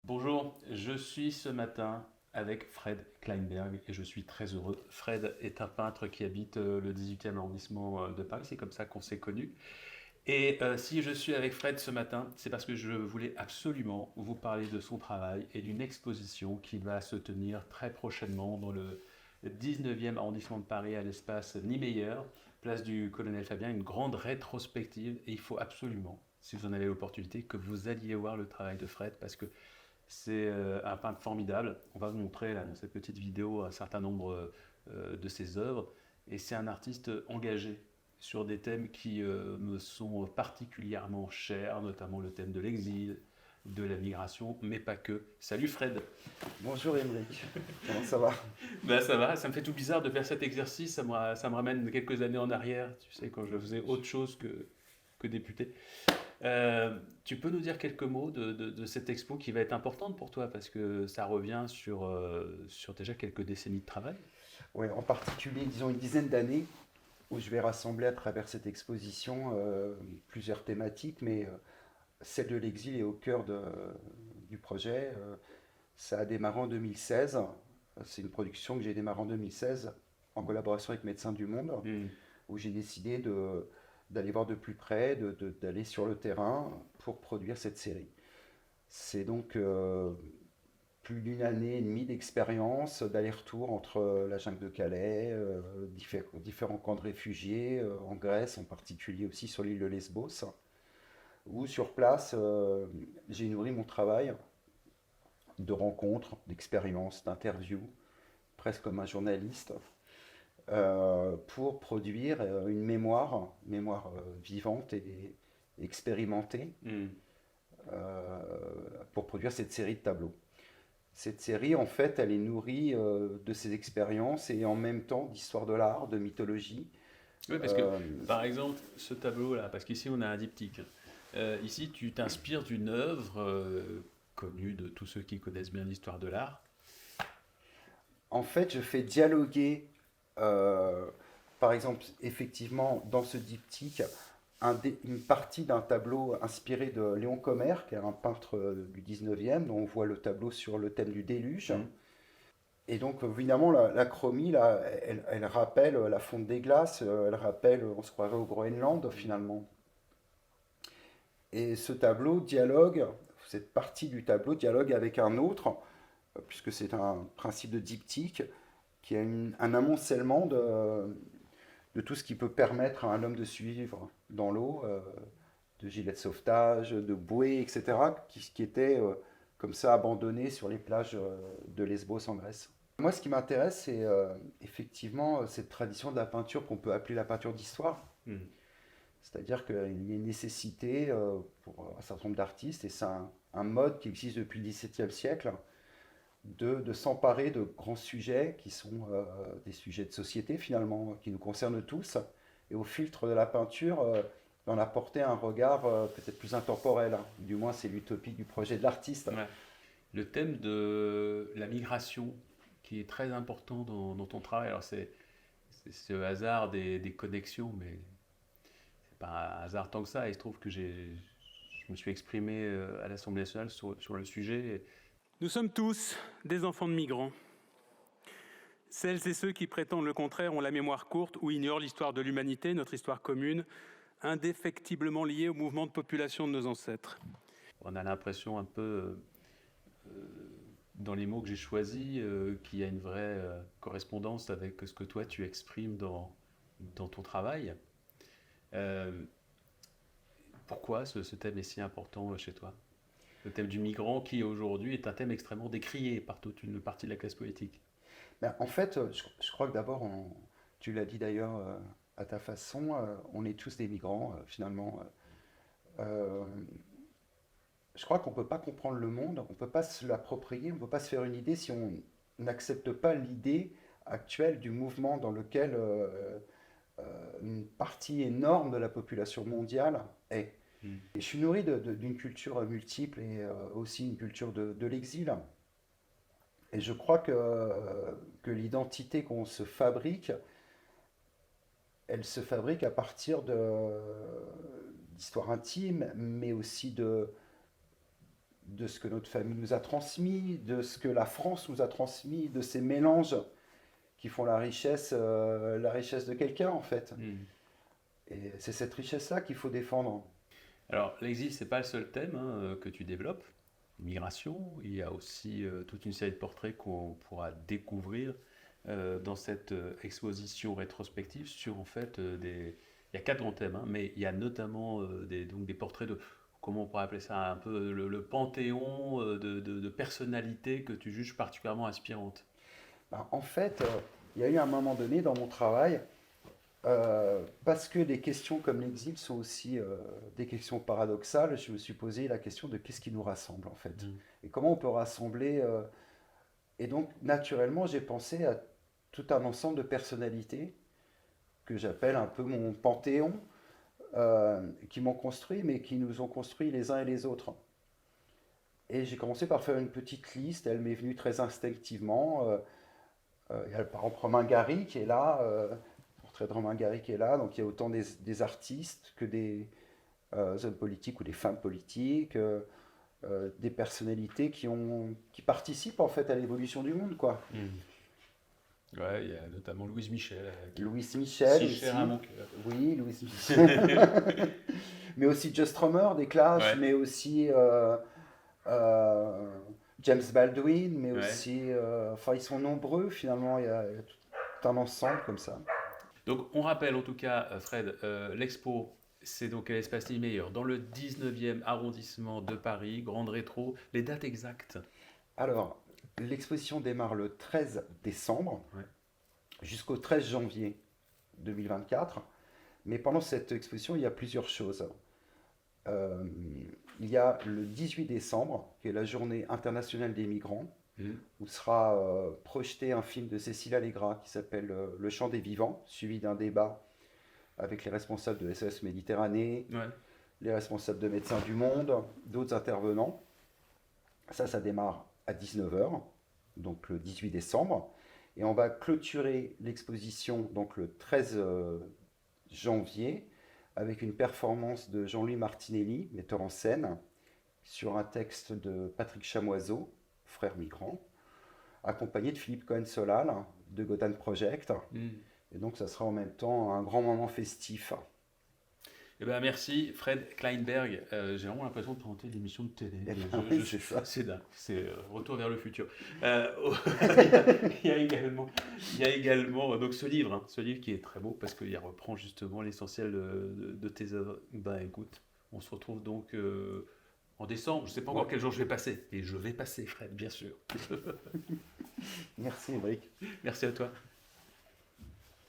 Bonjour, je suis ce matin avec Fred Kleinberg et je suis très heureux. Fred est un peintre qui habite le 18e arrondissement de Paris, c'est comme ça qu'on s'est connus. Et si je suis avec Fred ce matin, c'est parce que je voulais absolument vous parler de son travail et d'une exposition qui va se tenir très prochainement dans le 19e arrondissement de Paris à l'espace Niemeyer, place du Colonel Fabien, une grande rétrospective. Et il faut absolument, si vous en avez l'opportunité, que vous alliez voir le travail de Fred parce que c'est un peintre formidable. On va vous montrer là, dans cette petite vidéo un certain nombre de ses œuvres. Et c'est un artiste engagé sur des thèmes qui me sont particulièrement chers, notamment le thème de l'exil, de la migration, mais pas que. Salut Fred. Bonjour Émeric, comment ça va? Ben ça va, ça me fait tout bizarre de faire cet exercice, ça me ramène quelques années en arrière, tu sais, quand je faisais autre chose que député. Tu peux nous dire quelques mots de cette expo qui va être importante pour toi parce que ça revient sur déjà quelques décennies de travail. Ouais, en particulier, disons une dizaine d'années où je vais rassembler à travers cette exposition plusieurs thématiques, mais celle de l'exil est au cœur du projet. Ça a démarré en 2016. C'est une production que j'ai démarrée en 2016 en collaboration avec Médecins du Monde, Hmm. où j'ai décidé d'aller voir de plus près, d'aller sur le terrain pour produire cette série. C'est donc plus d'une année et demie d'expérience, d'aller-retour entre la jungle de Calais, différents camps de réfugiés, en Grèce en particulier aussi sur l'île de Lesbos, où sur place j'ai nourri mon travail de rencontres, d'expériences, d'interviews, presque comme un journaliste, pour produire une mémoire vivante et expérimentée, Hmm. euh, pour produire cette série de tableaux. Cette série, en fait, elle est nourrie de ses expériences et en même temps d'histoire de l'art, de mythologie. Oui, parce que Euh, par exemple, ce tableau-là, parce qu'ici on a un diptyque. Ici, tu t'inspires d'une œuvre connue de tous ceux qui connaissent bien l'histoire de l'art. En fait, je fais dialoguer, euh, par exemple, effectivement, dans ce diptyque, une partie d'un tableau inspiré de Léon Commer, qui est un peintre du 19e, dont on voit le tableau sur le thème du déluge. Hmm. Et donc, évidemment, la chromie, là, elle rappelle la fonte des glaces, elle rappelle, on se croirait au Groenland, finalement. Et ce tableau dialogue, cette partie du tableau dialogue avec un autre, puisque c'est un principe de diptyque, qui a un amoncellement de tout ce qui peut permettre à un homme de suivre dans l'eau, de gilets de sauvetage, de bouées, etc., qui étaient comme ça abandonnés sur les plages de Lesbos en Grèce. Moi, ce qui m'intéresse, c'est effectivement cette tradition de la peinture qu'on peut appeler la peinture d'histoire. Hmm. C'est-à-dire qu'il y a une nécessité pour un certain nombre d'artistes, et c'est un mode qui existe depuis le XVIIe siècle, de s'emparer de grands sujets qui sont des sujets de société finalement, qui nous concernent tous, et au filtre de la peinture, d'en apporter un regard peut-être plus intemporel. Du moins, c'est l'utopie du projet de l'artiste. Ouais. Le thème de la migration, qui est très important dans ton travail. Alors c'est ce hasard des connexions, mais c'est pas un hasard tant que ça. Il se trouve que je me suis exprimé à l'Assemblée nationale sur le sujet. Nous sommes tous des enfants de migrants. Celles et ceux qui prétendent le contraire ont la mémoire courte ou ignorent l'histoire de l'humanité, notre histoire commune, indéfectiblement liée au mouvement de population de nos ancêtres. On a l'impression un peu, dans les mots que j'ai choisis, qu'il y a une vraie correspondance avec ce que toi tu exprimes dans ton travail. Euh, Pourquoi ce thème est si important chez toi? Le thème du migrant qui aujourd'hui est un thème extrêmement décrié par toute une partie de la classe politique. Ben, en fait, je crois que d'abord, tu l'as dit d'ailleurs à ta façon, on est tous des migrants finalement. Euh, je crois qu'on ne peut pas comprendre le monde, on ne peut pas se l'approprier, on ne peut pas se faire une idée si on n'accepte pas l'idée actuelle du mouvement dans lequel une partie énorme de la population mondiale est. Mm. Et je suis nourri d'une culture multiple et aussi une culture de l'exil. Et je crois que l'identité qu'on se fabrique, elle se fabrique à partir d'histoires intimes, mais aussi de ce que notre famille nous a transmis, de ce que la France nous a transmis, de ces mélanges qui font la richesse de quelqu'un en fait. Hmm. Et c'est cette richesse-là qu'il faut défendre. Alors, l'exil, c'est pas le seul thème que tu développes. Migration, il y a aussi toute une série de portraits qu'on pourra découvrir dans cette exposition rétrospective sur en fait des... Il y a 4 grands thèmes, hein, mais il y a notamment donc des portraits de, comment on pourrait appeler ça, un peu le panthéon de personnalités que tu juges particulièrement inspirantes. Ben, en fait, il y a eu un moment donné dans mon travail, parce que des questions comme l'exil sont aussi des questions paradoxales, je me suis posé la question de qu'est-ce qui nous rassemble en fait. Mm. Et comment on peut rassembler. Et donc, naturellement, j'ai pensé à tout un ensemble de personnalités que j'appelle un peu mon panthéon, qui m'ont construit, mais qui nous ont construit les uns et les autres. Et j'ai commencé par faire une petite liste, elle m'est venue très instinctivement. Il y a par exemple Romain Gary qui est là, le portrait de Romain Gary qui est là, donc il y a autant des artistes que des hommes politiques ou des femmes politiques, des personnalités qui participent en fait à l'évolution du monde, quoi. Mm. Ouais, il y a notamment Louise Michel, qui est Louis Michel si cher aussi, à mon cœur. oui, Louis Michel, mais aussi Just Romer des Clash, Ouais, mais aussi euh, James Baldwin, mais ouais. aussi, enfin ils sont nombreux finalement, il y a tout un ensemble comme ça. Donc, on rappelle en tout cas, Fred, l'expo, c'est donc à l'Espace Niemeyer, dans le 19e arrondissement de Paris, Grande Rétro. Les dates exactes. Alors, l'exposition démarre le 13 décembre Ouais. jusqu'au 13 janvier 2024, mais pendant cette exposition, il y a plusieurs choses. Euh, il y a le 18 décembre, qui est la journée internationale des migrants, Mm. où sera projeté un film de Cécile Allegra qui s'appelle Le chant des vivants, suivi d'un débat avec les responsables de SOS Méditerranée, Ouais. les responsables de Médecins du Monde, d'autres intervenants. Ça démarre à 19h, donc le 18 décembre. Et on va clôturer l'exposition donc le 13 janvier avec une performance de Jean-Louis Martinelli, metteur en scène, sur un texte de Patrick Chamoiseau, frère migrant, accompagné de Philippe Cohen-Solal de Gotham Project. Mm. Et donc ça sera en même temps un grand moment festif. Eh ben, merci, Fred Kleinberg. J'ai vraiment l'impression de présenter une émission de télé. Et bien, oui, c'est ça. C'est dingue, c'est Retour vers le futur. Il y a également, donc ce livre, ce livre qui est très beau parce qu'il reprend justement l'essentiel de tes œuvres. Ben écoute, on se retrouve donc en décembre. Je ne sais pas Ouais. encore quel jour je vais passer. Et je vais passer, Fred, bien sûr. Merci, Bric. Merci à toi.